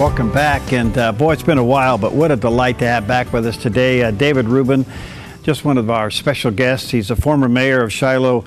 Welcome back, and boy, it's been a while, but what a delight to have back with us today David Rubin, just one of our special guests. He's a former mayor of Shiloh,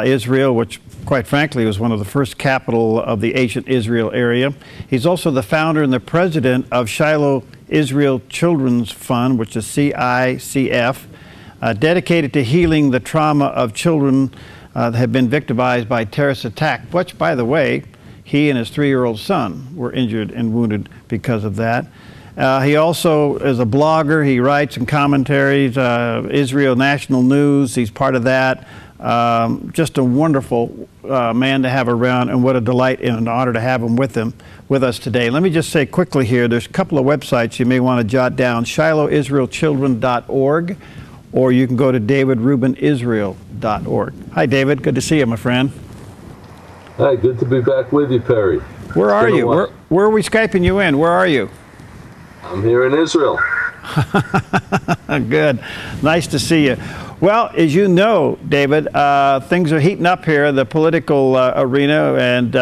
Israel, which quite frankly was one of the first capital of the ancient Israel area. He's also the founder and the president of Shiloh Israel Children's Fund, which is CICF, dedicated to healing the trauma of children that have been victimized by terrorist attack, which, by the way, he and his 3-year-old son were injured and wounded because of that. He also is a blogger. He writes and commentaries, Israel National News. He's part of that. Just a wonderful man to have around, and what a delight and an honor to have him with us today. Let me just say quickly here, there's a couple of websites you may want to jot down, ShilohIsraelChildren.org, or you can go to DavidRubinIsrael.org. Hi, David. Good to see you, my friend. Hi, good to be back with you, Perry. Where are you? Where are we Skyping you in? Where are you? I'm here in Israel. Good. Nice to see you. Well, as you know, David, things are heating up here, the political arena, and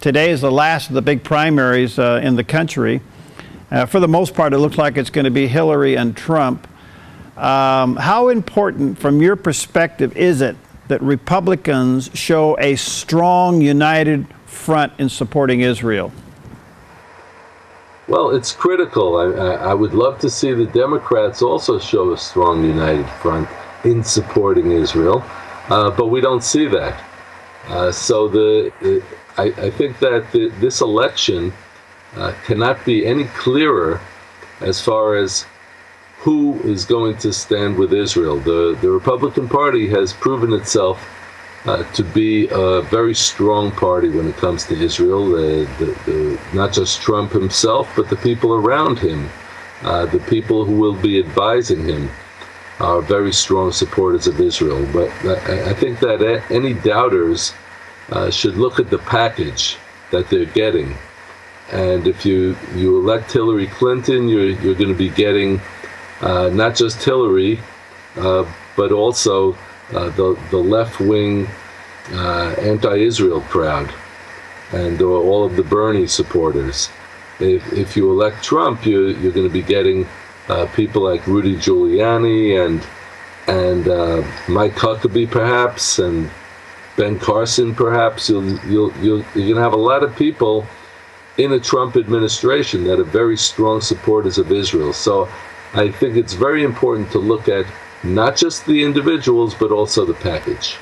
today is the last of the big primaries in the country. For the most part, it looks like it's going to be Hillary and Trump. How important, from your perspective, is it that Republicans show a strong, united front in supporting Israel? Well, it's critical. I would love to see the Democrats also show a strong, united front in supporting Israel, but we don't see that. I think that this election cannot be any clearer as far as who is going to stand with Israel. The Republican Party has proven itself to be a very strong party when it comes to Israel. Not just Trump himself, but the people around him, the people who will be advising him, are very strong supporters of Israel. But I think that any doubters should look at the package that they're getting. And if you elect Hillary Clinton, you're going to be getting not just Hillary, but also the left-wing anti-Israel crowd and all of the Bernie supporters. If you elect Trump, you're going to be getting people like Rudy Giuliani and Mike Huckabee, perhaps, and Ben Carson, perhaps. You're going to have a lot of people in a Trump administration that are very strong supporters of Israel. So I think it's very important to look at not just the individuals, but also the package.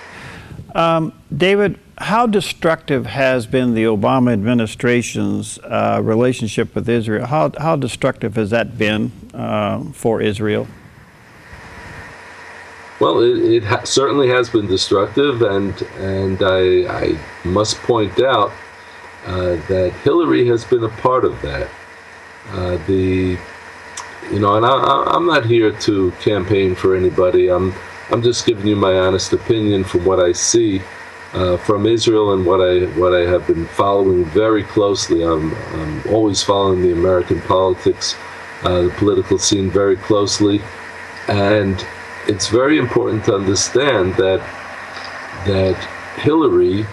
David, how destructive has been the Obama administration's relationship with Israel? How destructive has that been for Israel? Well, it certainly has been destructive, and I must point out that Hillary has been a part of that. And I'm not here to campaign for anybody. I'm just giving you my honest opinion from what I see from Israel and what I have been following very closely. I'm always following the American politics, the political scene very closely, and it's very important to understand that Hillary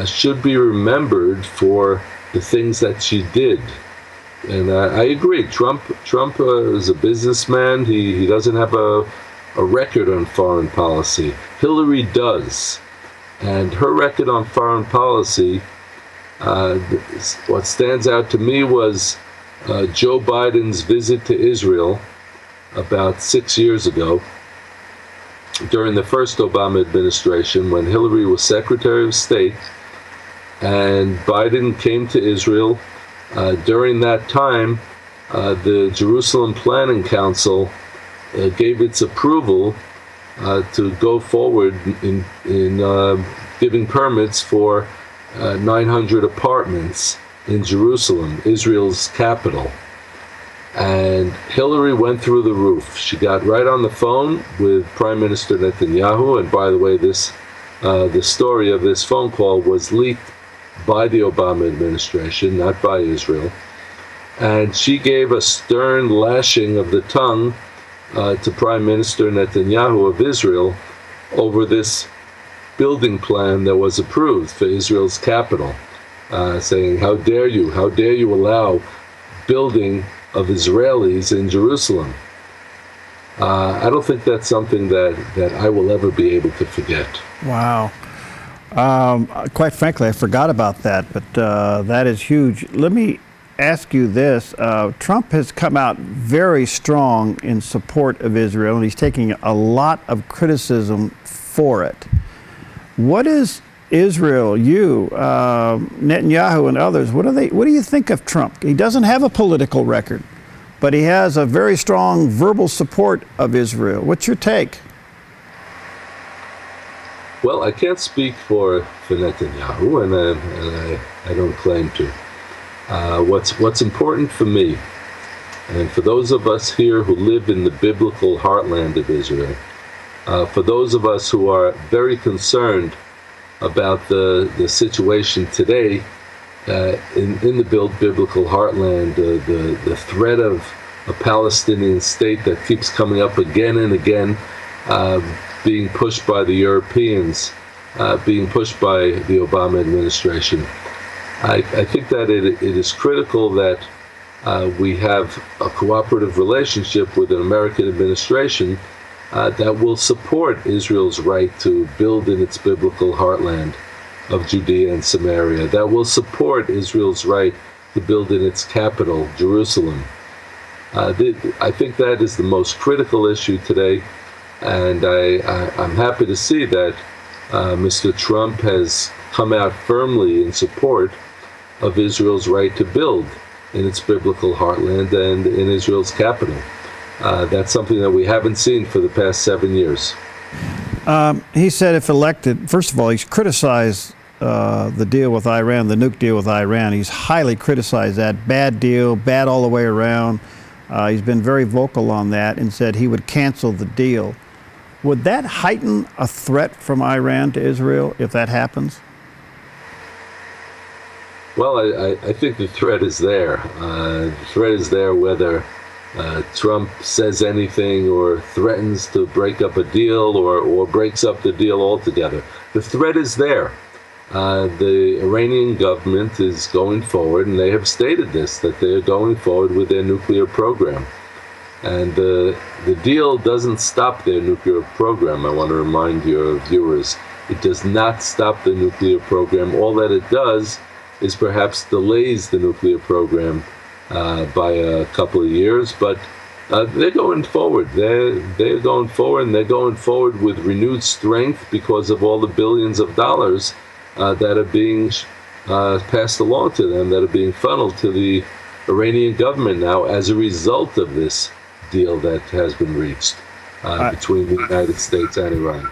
should be remembered for the things that she did. And I agree. Trump is a businessman. He doesn't have a record on foreign policy. Hillary does. And her record on foreign policy, what stands out to me was Joe Biden's visit to Israel about 6 years ago during the first Obama administration, when Hillary was Secretary of State, and Biden came to Israel. During that time, the Jerusalem Planning Council gave its approval to go forward in giving permits for 900 apartments in Jerusalem, Israel's capital. And Hillary went through the roof. She got right on the phone with Prime Minister Netanyahu. And by the way, the story of this phone call was leaked by the Obama administration, not by Israel. And she gave a stern lashing of the tongue to Prime Minister Netanyahu of Israel over this building plan that was approved for Israel's capital. saying, how dare you allow building of Israelis in Jerusalem. I don't think that's something that I will ever be able to forget. Wow. Quite frankly, I forgot about that, but that is huge. Let me ask you this. Trump has come out very strong in support of Israel, and he's taking a lot of criticism for it. What is Israel, you, Netanyahu and others, what do you think of Trump? He doesn't have a political record, but he has a very strong verbal support of Israel. What's your take? Well, I can't speak for Netanyahu, and I don't claim to. What's important for me, and for those of us here who live in the biblical heartland of Israel, for those of us who are very concerned about the situation today in the biblical heartland, the threat of a Palestinian state that keeps coming up again and again, being pushed by the Europeans, being pushed by the Obama administration. I think that it is critical that we have a cooperative relationship with an American administration that will support Israel's right to build in its biblical heartland of Judea and Samaria, that will support Israel's right to build in its capital, Jerusalem. I think that is the most critical issue today, and I'm happy to see that Mr. Trump has come out firmly in support of Israel's right to build in its biblical heartland and in Israel's capital. That's something that we haven't seen for the past 7 years. He said if elected, first of all, he's criticized the deal with Iran, the nuke deal with Iran. He's highly criticized that. Bad deal, bad all the way around. He's been very vocal on that and said he would cancel the deal. Would that heighten a threat from Iran to Israel if that happens? Well, I think the threat is there. The threat is there whether Trump says anything or threatens to break up a deal or breaks up the deal altogether. The threat is there. The Iranian government is going forward, and they have stated this, that they are going forward with their nuclear program. And the deal doesn't stop their nuclear program. I want to remind your viewers, it does not stop the nuclear program. All that it does is perhaps delays the nuclear program by a couple of years, but they're going forward. They're going forward, and they're going forward with renewed strength because of all the billions of dollars that are being passed along to them, that are being funneled to the Iranian government now as a result of this deal that has been reached between the United States and Iran.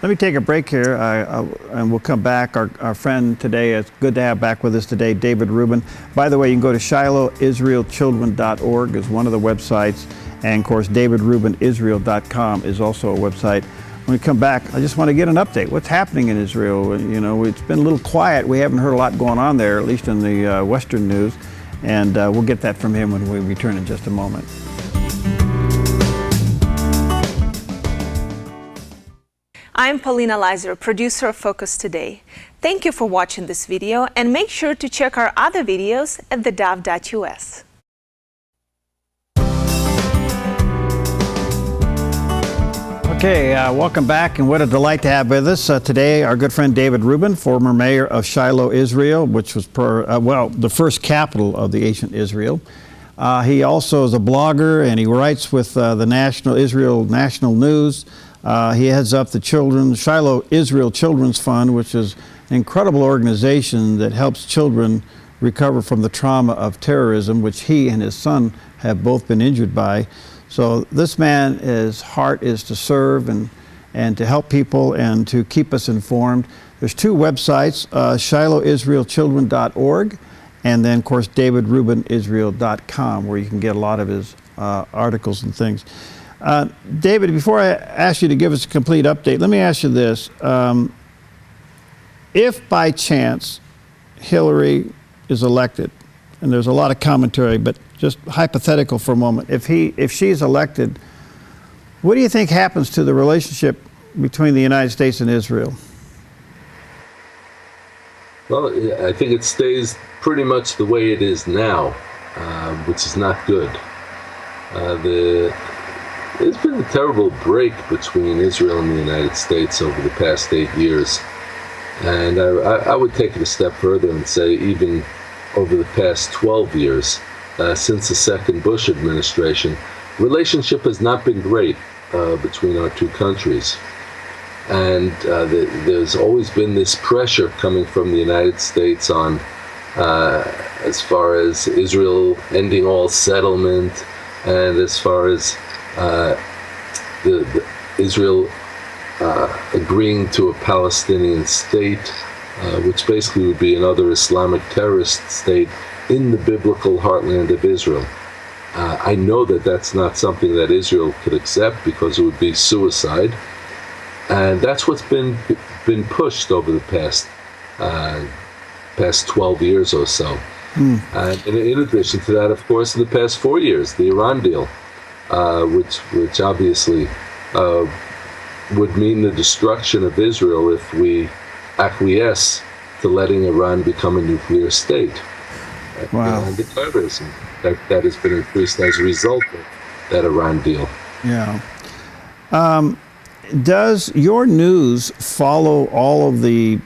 Let me take a break here, and we'll come back. Our friend today, it's good to have back with us today, David Rubin. By the way, you can go to ShilohIsraelChildren.org is one of the websites, and of course, DavidRubinIsrael.com is also a website. When we come back, I just want to get an update. What's happening in Israel? You know, it's been a little quiet. We haven't heard a lot going on there, at least in the Western news, and we'll get that from him when we return in just a moment. I'm Paulina Leiser, producer of Focus Today. Thank you for watching this video, and make sure to check our other videos at theDove.us. Okay, welcome back, and what a delight to have with us today our good friend David Rubin, former mayor of Shiloh, Israel, which was the first capital of the ancient Israel. He also is a blogger, and he writes with the Israel National News. He heads up the Shiloh Israel Children's Fund, which is an incredible organization that helps children recover from the trauma of terrorism, which he and his son have both been injured by. So this man, his heart is to serve and to help people and to keep us informed. There's two websites, ShilohIsraelChildren.org, and then, of course, DavidRubinIsrael.com, where you can get a lot of his articles and things. David, before I ask you to give us a complete update, let me ask you this. If by chance Hillary is elected, and there's a lot of commentary, but just hypothetical for a moment, if she's elected, what do you think happens to the relationship between the United States and Israel? Well, I think it stays pretty much the way it is now, which is not good. There's been a terrible break between Israel and the United States over the past 8 years. And I would take it a step further and say even over the past 12 years, since the second Bush administration, relationship has not been great between our two countries. And there's always been this pressure coming from the United States on, as far as Israel ending all settlement, and as far as Israel agreeing to a Palestinian state, which basically would be another Islamic terrorist state in the biblical heartland of Israel. I know that that's not something that Israel could accept because it would be suicide. And that's what's been pushed over the past 12 years or so. And in addition to that, of course, in the past 4 years, the Iran deal, which obviously would mean the destruction of Israel if we acquiesce to letting Iran become a nuclear state. Wow. And the terrorism that has been increased as a result of that Iran deal. Yeah. Does your news follow all of the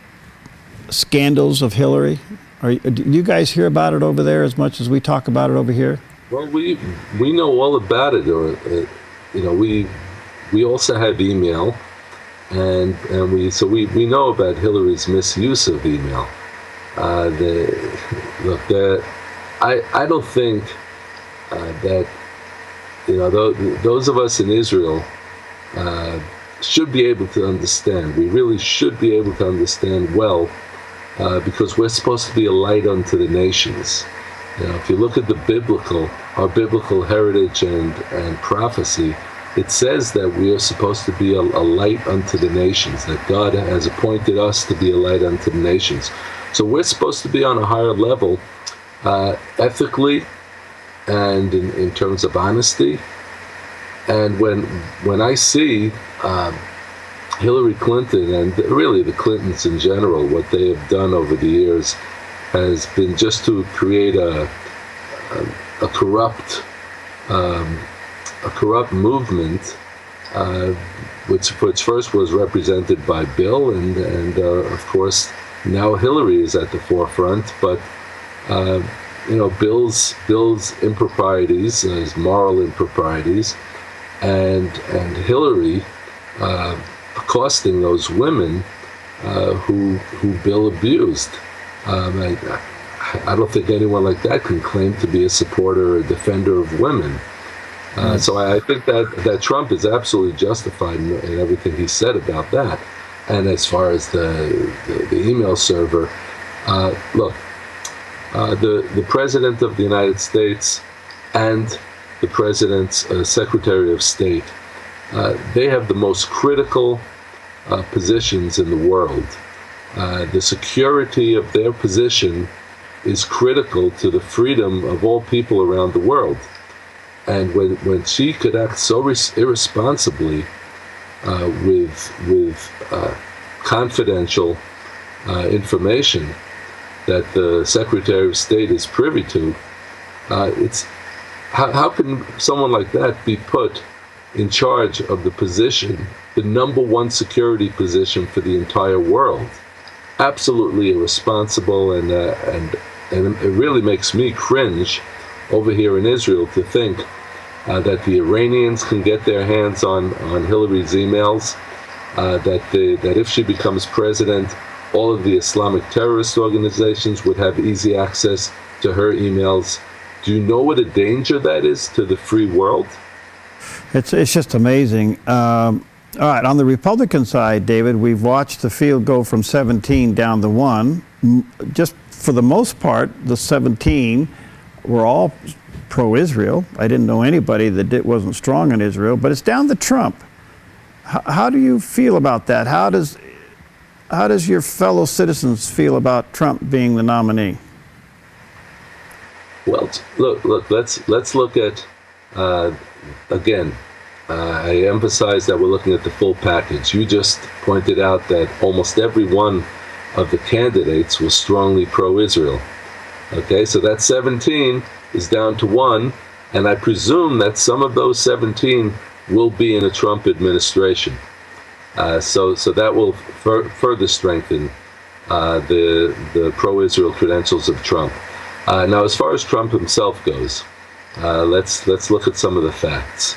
scandals of Hillary? Do you guys hear about it over there as much as we talk about it over here? Well, we know all about it, or we also have email, and we know about Hillary's misuse of email. I don't think that those of us in Israel should be able to understand. We really should be able to understand well, because we're supposed to be a light unto the nations. If you look at our biblical heritage and prophecy, it says that we are supposed to be a light unto the nations, that God has appointed us to be a light unto the nations. So we're supposed to be on a higher level, ethically and in terms of honesty. And when I see Hillary Clinton, and really the Clintons in general, what they have done over the years has been just to create a corrupt movement, which first was represented by Bill, and of course now Hillary is at the forefront. But Bill's improprieties, his moral improprieties, and Hillary accosting those women who Bill abused. I don't think anyone like that can claim to be a supporter or defender of women. So I think that Trump is absolutely justified in everything he said about that. And as far as the email server, look, the President of the United States and the President's Secretary of State, they have the most critical positions in the world. The security of their position is critical to the freedom of all people around the world. And when she could act so irresponsibly with confidential information that the Secretary of State is privy to, how can someone like that be put in charge of the position, the number one security position for the entire world? Absolutely irresponsible, and it really makes me cringe over here in Israel to think that the Iranians can get their hands on Hillary's emails, that if she becomes president, all of the Islamic terrorist organizations would have easy access to her emails. Do you know what a danger that is to the free world? It's just amazing. All right, on the Republican side, David, we've watched the field go from 17 down to 1. Just for the most part, the 17 were all pro-Israel. I didn't know anybody that wasn't strong in Israel, but it's down to Trump. How do you feel about that? How does your fellow citizens feel about Trump being the nominee? Well, look. Let's look at again. I emphasize that we're looking at the full package. You just pointed out that almost everyone of the candidates was strongly pro-Israel. Okay, so that 17 is down to 1, and I presume that some of those 17 will be in a Trump administration. So that will further strengthen the pro-Israel credentials of Trump. Now, as far as Trump himself goes, let's look at some of the facts.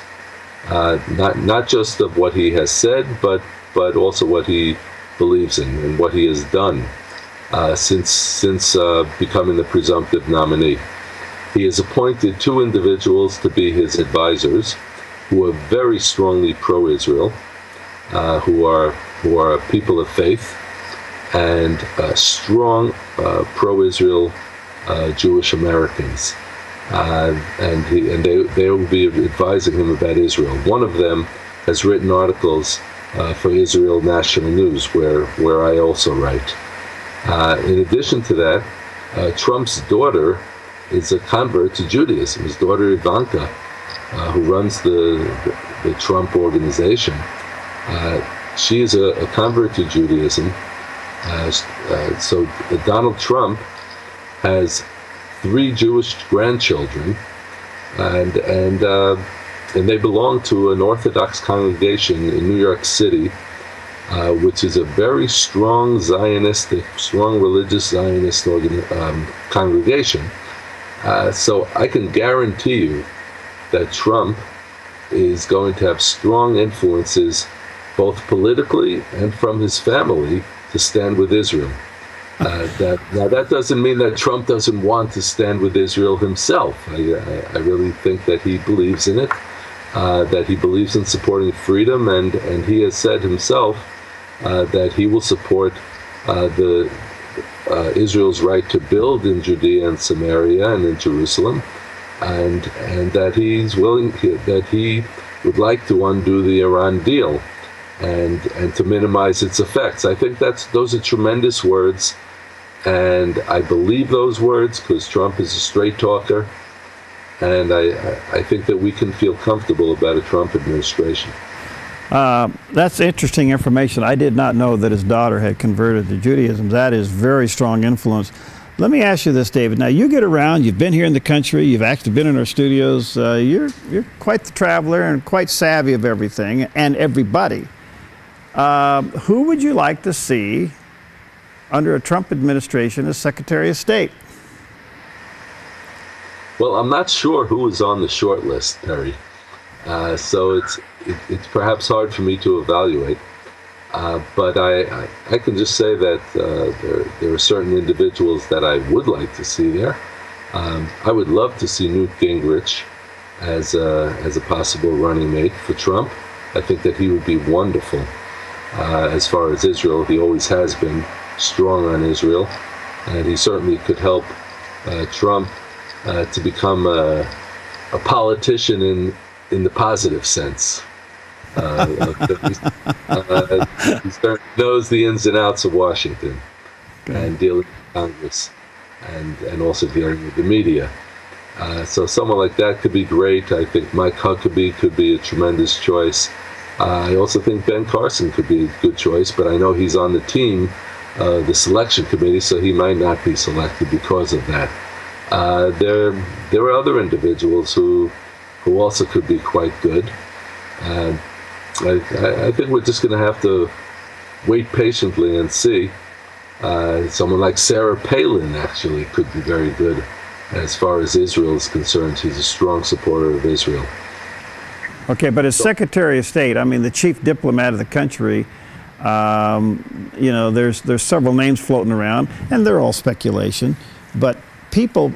Not just of what he has said, but also what he believes in and what he has done since becoming the presumptive nominee. He has appointed 2 individuals to be his advisors, who are very strongly pro-Israel, who are people of faith, and strong pro-Israel Jewish Americans, and they will be advising him about Israel. One of them has written articles for Israel National News, where I also write. In addition to that, Trump's daughter is a convert to Judaism. His daughter Ivanka, who runs the Trump organization, she is a convert to Judaism. So Donald Trump has 3 Jewish grandchildren, and they belong to an Orthodox congregation in New York City, which is a very strong Zionistic, strong religious Zionist congregation. So I can guarantee you that Trump is going to have strong influences, both politically and from his family, to stand with Israel. Now that doesn't mean that Trump doesn't want to stand with Israel himself. I really think that he believes in it, that he believes in supporting freedom, and he has said himself that he will support Israel's right to build in Judea and Samaria and in Jerusalem, and that he's willing, that he would like to undo the Iran deal and to minimize its effects. I think those are tremendous words, and I believe those words because Trump is a straight talker, and I think that we can feel comfortable about a Trump administration. That's interesting information. I did not know that his daughter had converted to Judaism. That is very strong influence. Let me ask you this, David. Now, you get around, you've been here in the country, you've actually been in our studios. You're quite the traveler and quite savvy of everything and everybody. Who would you like to see under a Trump administration as Secretary of State? Well, I'm not sure who is on the short list, Terry. So it's perhaps hard for me to evaluate. But I can just say that there are certain individuals that I would like to see there. I would love to see Newt Gingrich as a possible running mate for Trump. I think that he would be wonderful as far as Israel. He always has been strong on Israel, and he certainly could help Trump to become a politician in the positive sense. He certainly knows the ins and outs of Washington and dealing with Congress and also dealing with the media. So someone like that could be great. I think Mike Huckabee could be a tremendous choice. I also think Ben Carson could be a good choice, but I know he's on the team, the selection committee, so he might not be selected because of that. There are other individuals who also could be quite good. I think we're just going to have to wait patiently and see. Someone like Sarah Palin actually could be very good as far as Israel is concerned. She's a strong supporter of Israel. Okay, but as Secretary of State, I mean, the chief diplomat of the country, you know, there's several names floating around, and they're all speculation, but people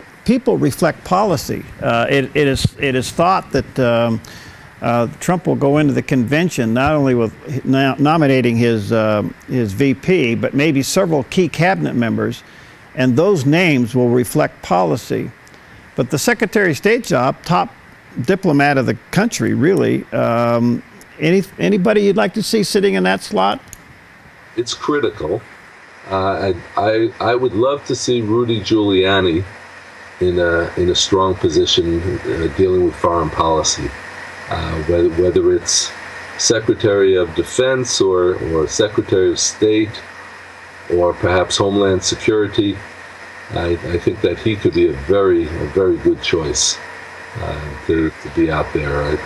reflect policy. It is thought that Trump will go into the convention not only with nominating his VP, but maybe several key cabinet members, and those names will reflect policy. But the Secretary of State job, top diplomat of the country, really, anybody you'd like to see sitting in that slot? It's critical. I would love to see Rudy Giuliani in a strong position dealing with foreign policy. Whether it's Secretary of Defense or Secretary of State, or perhaps Homeland Security. I think that he could be a very good choice to be out there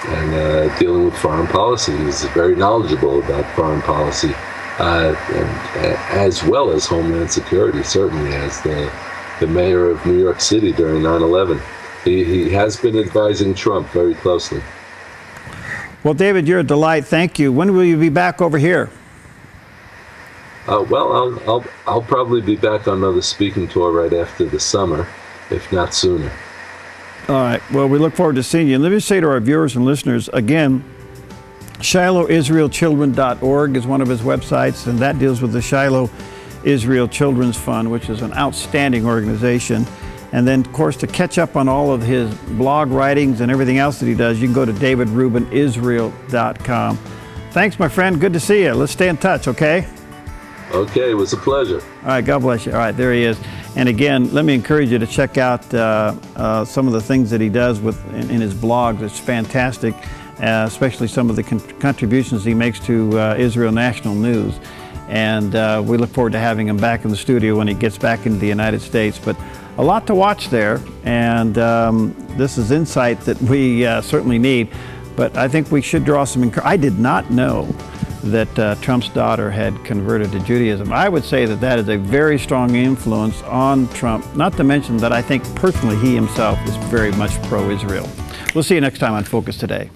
and dealing with foreign policy. He's very knowledgeable about foreign policy, and as well as Homeland Security, certainly as the mayor of New York City during 9/11. He has been advising Trump very closely. Well, David, you're a delight. Thank you. When will you be back over here? Well, I'll probably be back on another speaking tour right after the summer, if not sooner. All right. Well, we look forward to seeing you. And let me say to our viewers and listeners, again, ShilohIsraelChildren.org is one of his websites, and that deals with the Shiloh Israel Children's Fund, which is an outstanding organization. And then, of course, to catch up on all of his blog writings and everything else that he does, you can go to davidrubinisrael.com. Thanks, my friend. Good to see you. Let's stay in touch, okay? Okay, it was a pleasure. All right, God bless you. All right, there he is. And again, let me encourage you to check out some of the things that he does in his blogs. It's fantastic, especially some of the contributions he makes to Israel National News. And we look forward to having him back in the studio when he gets back into the United States. But a lot to watch there, and this is insight that we certainly need. But I think we should draw some I did not know that Trump's daughter had converted to Judaism. I would say that that is a very strong influence on Trump, not to mention that I think personally he himself is very much pro-Israel. We'll see you next time on Focus Today.